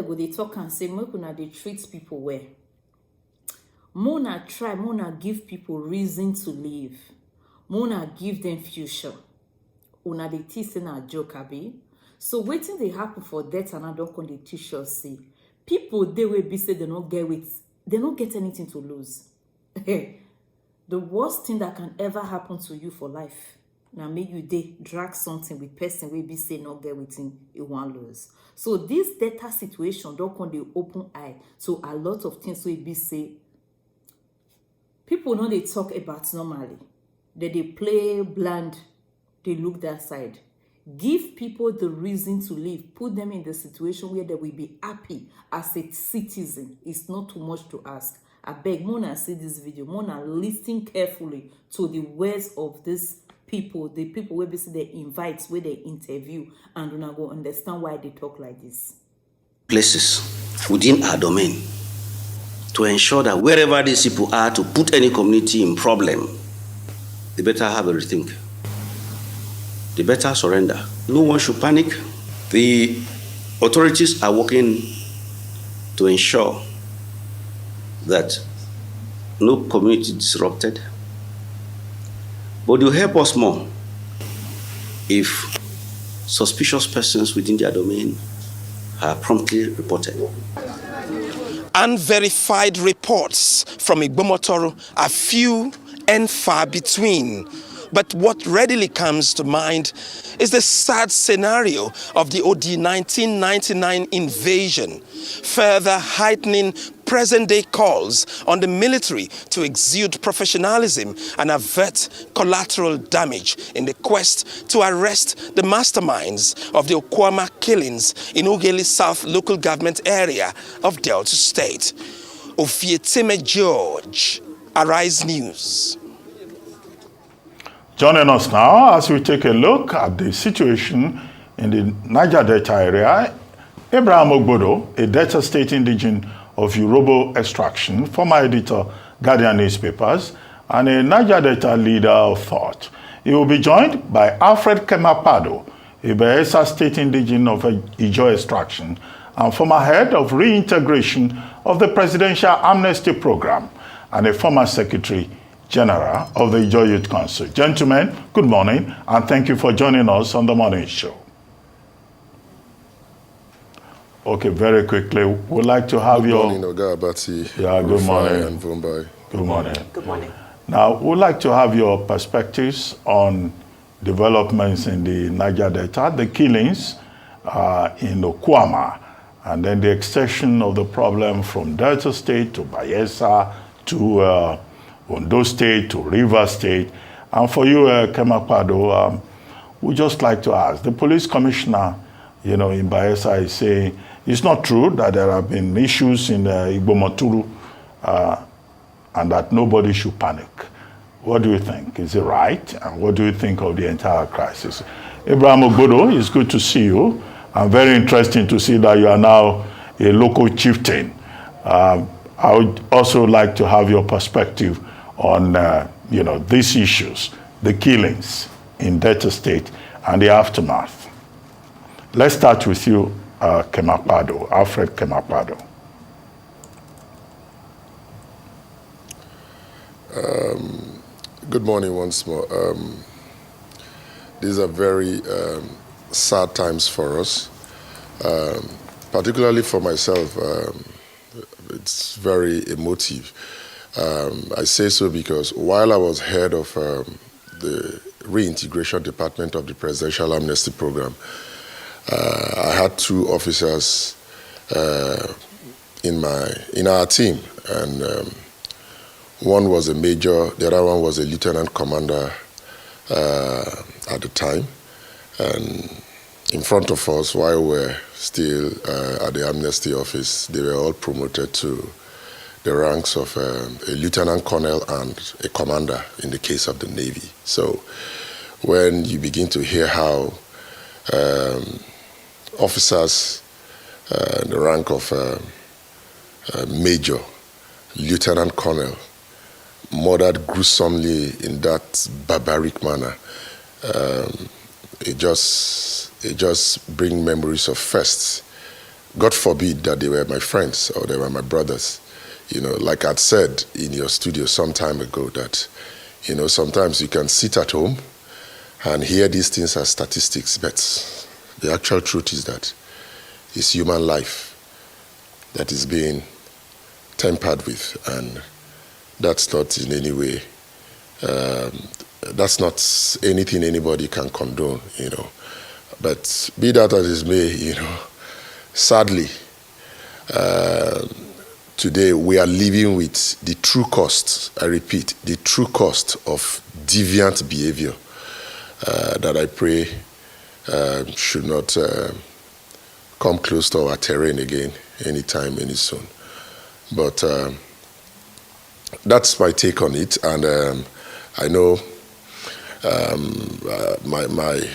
Go they talk and say, make una they treat people well. Mona try, Mona give people reason to live. Mona give them future. Una they teach a joke, abi. So waiting they happen for death and I don't come they teach us see. People they will be say they don't get anything to lose. The worst thing that can ever happen to you for life. Now make you they drag something with person will be say not get within you want lose. So this data situation don't come the open eye to a lot of things we be say. People know they talk about normally. They play bland, they look that side. Give people the reason to live. Put them in the situation where they will be happy as a citizen. It's not too much to ask. I beg, Mona see this video. Mona listen carefully to the words of these people, the people where they invite, where they interview, and una go understand why they talk like this. Places within our domain to ensure that wherever these people are to put any community in problem, they better have a rethink. They better surrender. No one should panic. The authorities are working to ensure that no community disrupted. But it will help us more if suspicious persons within their domain are promptly reported. Unverified reports from Igbomotoro are few and far between. But what readily comes to mind is the sad scenario of the OD 1999 invasion, further heightening present-day calls on the military to exude professionalism and avert collateral damage in the quest to arrest the masterminds of the Okuama killings in Ughelli South local government area of Delta State. Ofietime George, Arise News. Joining us now as we take a look at the situation in the Niger Delta area, Abraham Ogbodo, a Delta State indigene of Yoruba extraction, former editor, Guardian newspapers, and a Niger Delta leader of thought. He will be joined by Alfred Kemapado, a Bayelsa State indigene of Ijo extraction, and former head of reintegration of the Presidential Amnesty Program, and a former secretary General of the Ijo Youth Council. Gentlemen, good morning, and thank you for joining us on the morning show. Okay, very quickly, we'd like to have good morning, Oga Abati. Yeah, good morning. And Vumbai. Good morning. Good morning. Now, we'd like to have your perspectives on developments in the Niger Delta, the killings in Okuama, and then the extension of the problem from Delta State to Bayelsa to Ondo State to Rivers State. And for you, Kemapado, we'd just like to ask, the police commissioner, in Bayelsa is saying it's not true that there have been issues in Igbomoturu and that nobody should panic. What do you think? Is it right? And what do you think of the entire crisis? Abraham Ogbodo, it's good to see you. And very interesting to see that you are now a local chieftain. I would also like to have your perspective on, these issues, the killings in Delta State and the aftermath. Let's start with you, Kemapado, Alfred Kemapado. Good morning once more. These are very sad times for us, particularly for myself. It's very emotive. I say so because while I was head of the reintegration department of the Presidential Amnesty Program, I had two officers in our team, and one was a major, the other one was a lieutenant commander at the time. And in front of us, while we were still at the Amnesty office, they were all promoted to the ranks of a lieutenant colonel and a commander in the case of the Navy. So when you begin to hear how officers in the rank of major, lieutenant colonel, murdered gruesomely in that barbaric manner, it just brings memories of first God forbid that they were my friends or they were my brothers. Like I'd said in your studio some time ago that, sometimes you can sit at home and hear these things as statistics, but the actual truth is that it's human life that is being tampered with, and that's not in any way, that's not anything anybody can condone, But be that as it may, sadly, today we are living with the true cost, I repeat, the true cost of deviant behavior that I pray should not come close to our terrain again anytime, any soon. But that's my take on it, and I know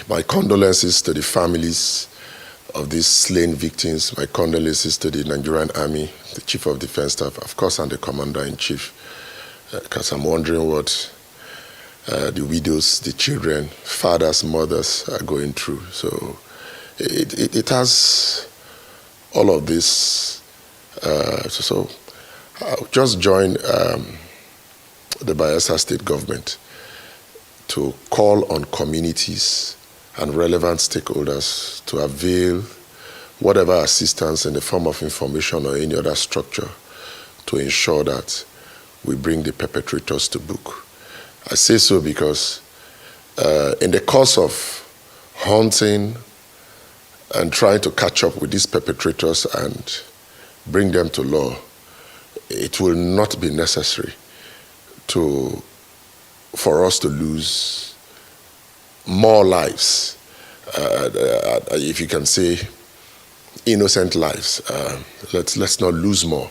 my condolences to the families of these slain victims, my condolences to the Nigerian Army, the Chief of Defense Staff, of course, and the Commander-in-Chief, because I'm wondering what the widows, the children, fathers, mothers are going through. So it has all of this. So I'll just join the Bayelsa State government to call on communities and relevant stakeholders to avail whatever assistance in the form of information or any other structure to ensure that we bring the perpetrators to book. I say so because in the course of hunting and trying to catch up with these perpetrators and bring them to law, it will not be necessary for us to lose more lives, if you can say innocent lives. Let's not lose more.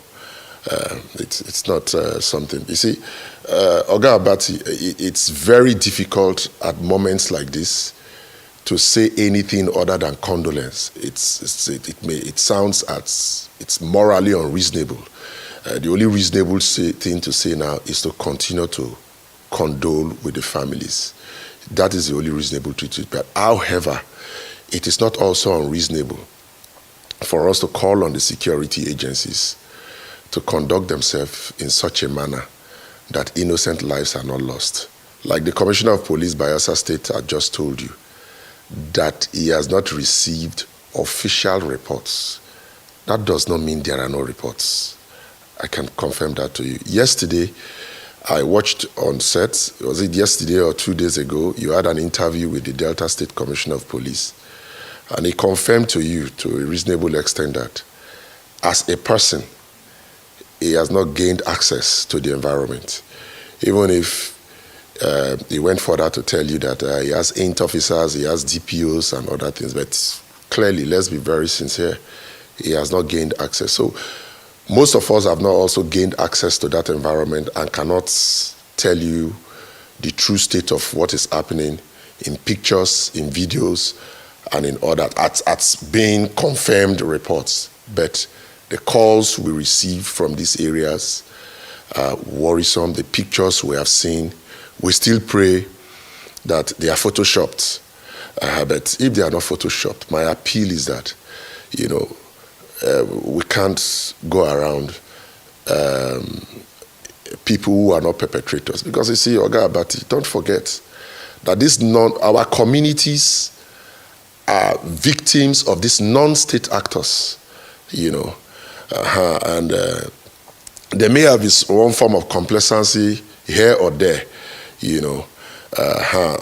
It's not something. You see, Oga Abati, it's very difficult at moments like this to say anything other than condolence. It sounds as it's morally unreasonable. The only reasonable thing to say now is to continue to condole with the families. That is the only reasonable treatment. But however, it is not also unreasonable for us to call on the security agencies to conduct themselves in such a manner that innocent lives are not lost. Like the Commissioner of Police, Bayelsa State, had just told you, that he has not received official reports. That does not mean there are no reports. I can confirm that to you. Yesterday, I watched on set, was it yesterday or 2 days ago, you had an interview with the Delta State Commissioner of Police, and he confirmed to you to a reasonable extent that as a person, he has not gained access to the environment. Even if he went further to tell you that he has 8 officers, he has DPOs and other things, but clearly, let's be very sincere, he has not gained access. So most of us have not also gained access to that environment and cannot tell you the true state of what is happening in pictures, in videos, and in other, at being confirmed reports. But the calls we receive from these areas are worrisome. The pictures we have seen, we still pray that they are photoshopped. But if they are not photoshopped, my appeal is that, we can't go around people who are not perpetrators. Because you see, Oga Abati, don't forget that our communities are victims of these non-state actors, and they may have one form of complacency here or there,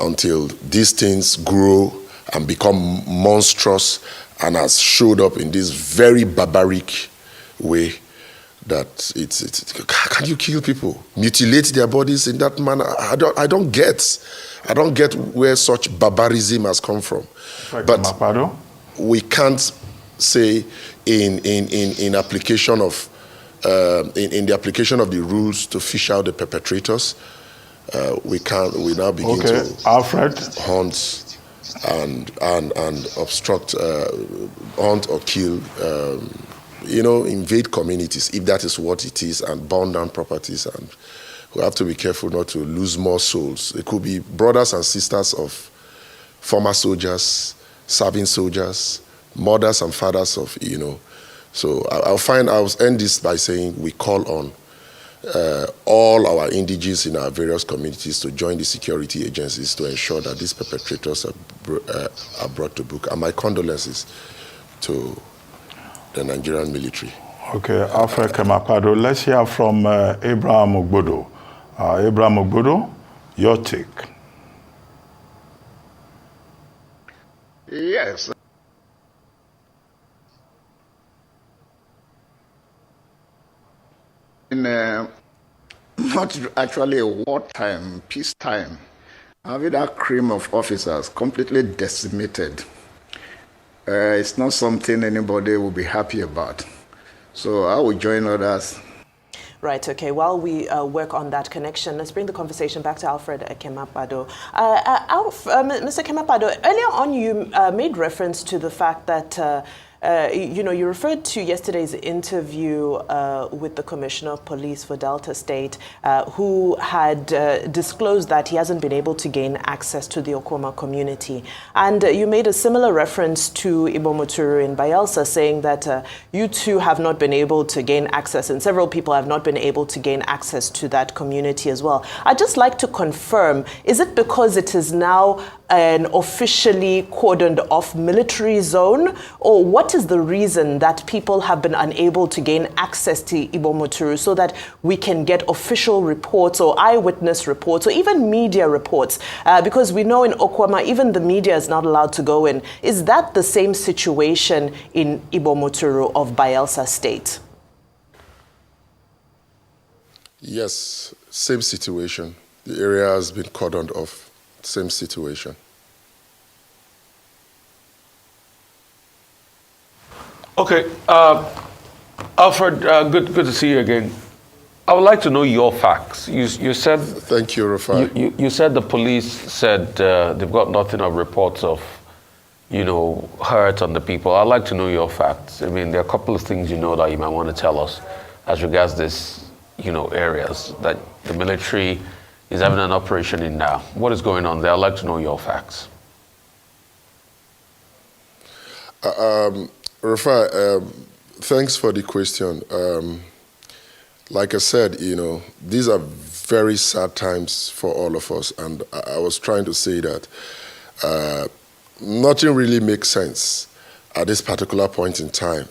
until these things grow and become monstrous and has showed up in this very barbaric way that can you kill people, mutilate their bodies in that manner? I don't get where such barbarism has come from. But we can't say in application of in the application of the rules to fish out the perpetrators, we now begin to Alfred hunt and obstruct, hunt or kill, invade communities, if that is what it is, and burn down properties. And we have to be careful not to lose more souls. It could be brothers and sisters of former soldiers, serving soldiers, mothers and fathers of, So I'll end this by saying we call on all our indigenes in our various communities to join the security agencies to ensure that these perpetrators are brought to book. And my condolences to the Nigerian military. Okay, Alfred Kemapado, let's hear from Abraham Ogbodo. Abraham Ogbodo, your take. Yes. In not actually a wartime, peacetime, having that cream of officers completely decimated, it's not something anybody will be happy about. So I will join others. Right, okay. While we work on that connection, let's bring the conversation back to Alfred Kemapado. Mr. Kemapado, earlier on you made reference to the fact that you referred to yesterday's interview with the Commissioner of Police for Delta State, who had disclosed that he hasn't been able to gain access to the Okuama community. And you made a similar reference to Ibomoturu in Bayelsa, saying that you too have not been able to gain access, and several people have not been able to gain access to that community as well. I'd just like to confirm, is it because it is now an officially cordoned off military zone, or what is the reason that people have been unable to gain access to Ibomoturu so that we can get official reports or eyewitness reports or even media reports? Because we know in Okuama, even the media is not allowed to go in. Is that the same situation in Ibomoturu of Bayelsa State? Yes, same situation. The area has been cordoned off. Same situation. Okay, Alfred, good to see you again. I would like to know your facts. You said. Thank you, Rafai. You said the police said they've got nothing of reports of, hurt on the people. I'd like to know your facts. I mean, there are a couple of things that you might want to tell us as regards this, areas that the military is having an operation in now. What is going on there? I'd like to know your facts. Rafa, thanks for the question. Like I said, these are very sad times for all of us. And I was trying to say that nothing really makes sense at this particular point in time,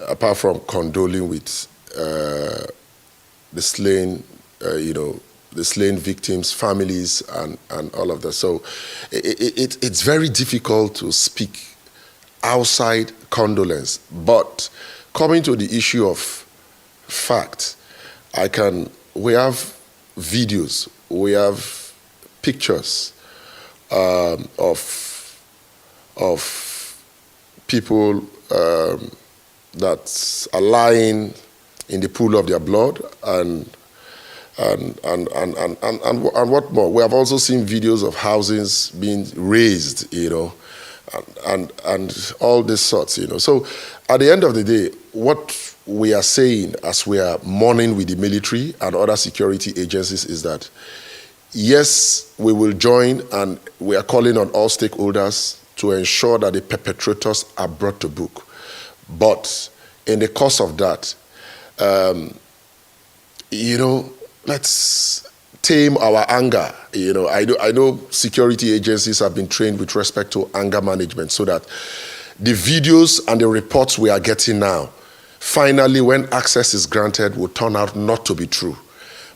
apart from condoling with the slain, the slain victims, families, and all of that. So it's very difficult to speak outside condolence. But coming to the issue of fact, we have videos, we have pictures of people that are lying in the pool of their blood and what more. We have also seen videos of houses being razed, and all these sorts, So at the end of the day, what we are saying as we are mourning with the military and other security agencies is that, yes, we will join, and we are calling on all stakeholders to ensure that the perpetrators are brought to book. But in the course of that, let's tame our anger. I know security agencies have been trained with respect to anger management so that the videos and the reports we are getting now, finally, when access is granted, will turn out not to be true.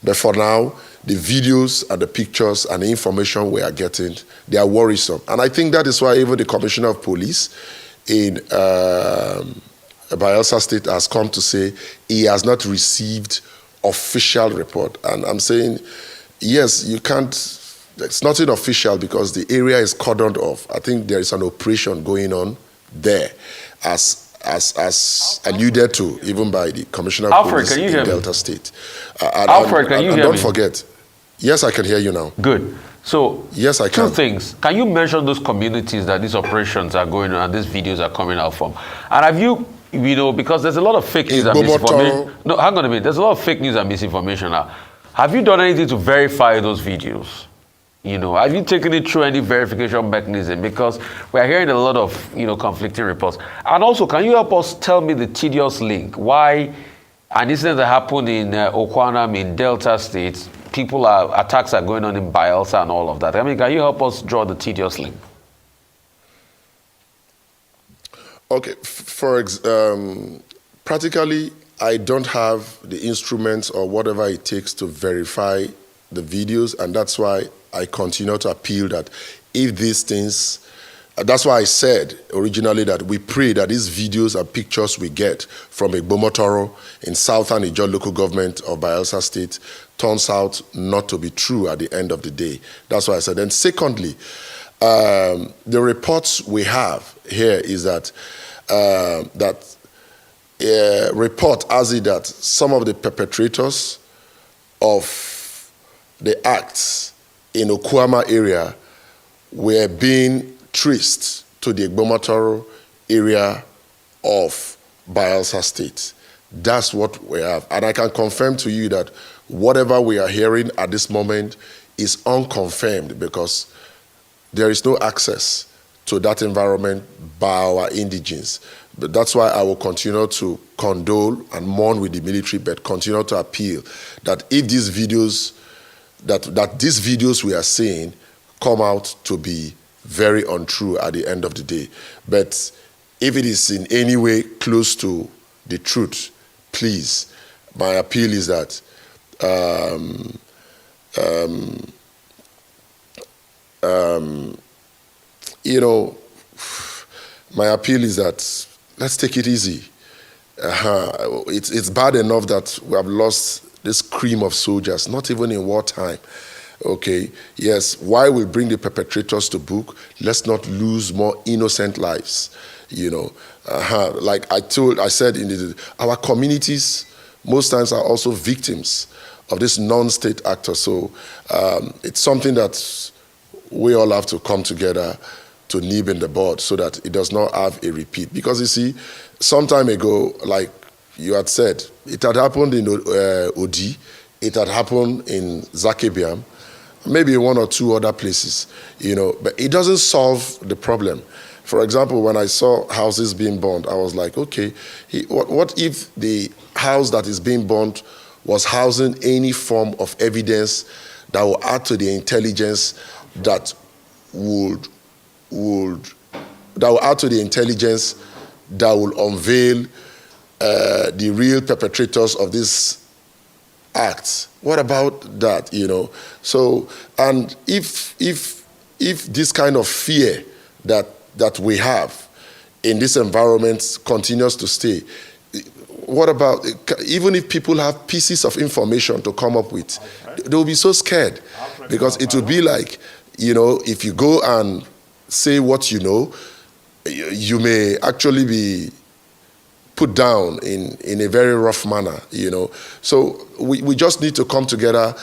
But for now, the videos and the pictures and the information we are getting, they are worrisome. And I think that is why even the Commissioner of Police in Bayelsa State has come to say he has not received official report. And I'm saying, yes, you can't, it's nothing official because the area is cordoned off. I think there is an operation going on there, as alluded to even by the Commissioner of Police in Delta State. Alfred, can you hear me? Don't forget, yes, I can hear you now. Good. So, yes, I can. Two things. Can you mention those communities that these operations are going on and these videos are coming out from? And have you, because there's a lot of fake news and misinformation. No, hang on a minute. There's a lot of fake news and misinformation now. Have you done anything to verify those videos? You know, have you taken it through any verification mechanism? Because we're hearing a lot of, conflicting reports. And also, can you help us tell me the tedious link? Why an incident that happened in Okuama M in Delta State, attacks are going on in Bayelsa and all of that. I mean, can you help us draw the tedious link? Okay, practically, I don't have the instruments or whatever it takes to verify the videos, and that's why I continue to appeal that if these things, that's why I said originally that we pray that these videos and pictures we get from Igbomotoro in southern Ijaw local government of Bayelsa State turns out not to be true at the end of the day. That's why I said. And secondly, the reports we have here is that report has it that some of the perpetrators of the acts in Okuama area were being traced to the Igbomotoro area of Bayelsa State. That's what we have. And I can confirm to you that whatever we are hearing at this moment is unconfirmed because there is no access to that environment by our indigents. But that's why I will continue to condole and mourn with the military, but continue to appeal that if these videos, that these videos we are seeing come out to be very untrue at the end of the day. But if it is in any way close to the truth, please, my appeal is that my appeal is that let's take it easy. It's bad enough that we have lost this cream of soldiers, not even in wartime. Okay, yes, why we bring the perpetrators to book? Let's not lose more innocent lives. Like I said, our communities most times are also victims of this non-state actor. So it's something that we all have to come together to nib in the bud so that it does not have a repeat. Because you see, some time ago, like you had said, it had happened in Odi, it had happened in Zakebiam, maybe one or two other places, but it doesn't solve the problem. For example, when I saw houses being burned, I was like, okay, what if the house that is being burned was housing any form of evidence that will add to the intelligence that will unveil the real perpetrators of these acts? What about that? So, and if this kind of fear that we have in this environment continues to stay, what about even if people have pieces of information to come up with? They will be so scared because it will be like, if you go and say what you know, you may actually be put down in a very rough manner, So we just need to come together,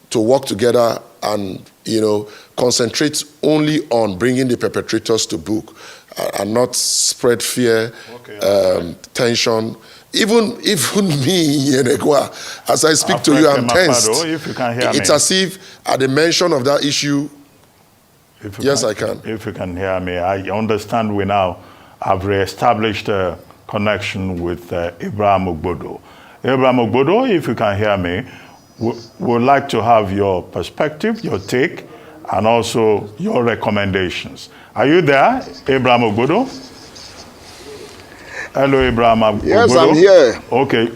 to work together and, concentrate only on bringing the perpetrators to book and not spread fear, tension. Even me, as I speak to you, I'm tensed. If you can hear it's me. as if at the mention of that issue, I can. If you can hear me, I understand we now have reestablished a connection with Abraham Ogbodo. Abraham Ogbodo, if you can hear me, would like to have your perspective, your take, and also your recommendations. Are you there, Abraham Ogbodo? Hello, Abraham Ogbodo. Yes, I'm here. Okay,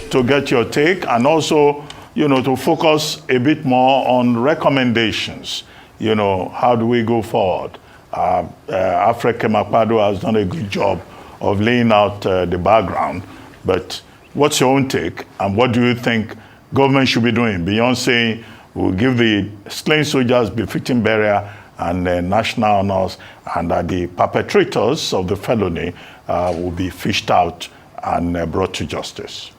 to get your take and also, to focus a bit more on recommendations. How do we go forward? Alfred Kemapado has done a good job of laying out the background, but what's your own take and what do you think government should be doing beyond saying we'll give the slain soldiers befitting burial and national honors and that the perpetrators of the felony will be fished out and brought to justice?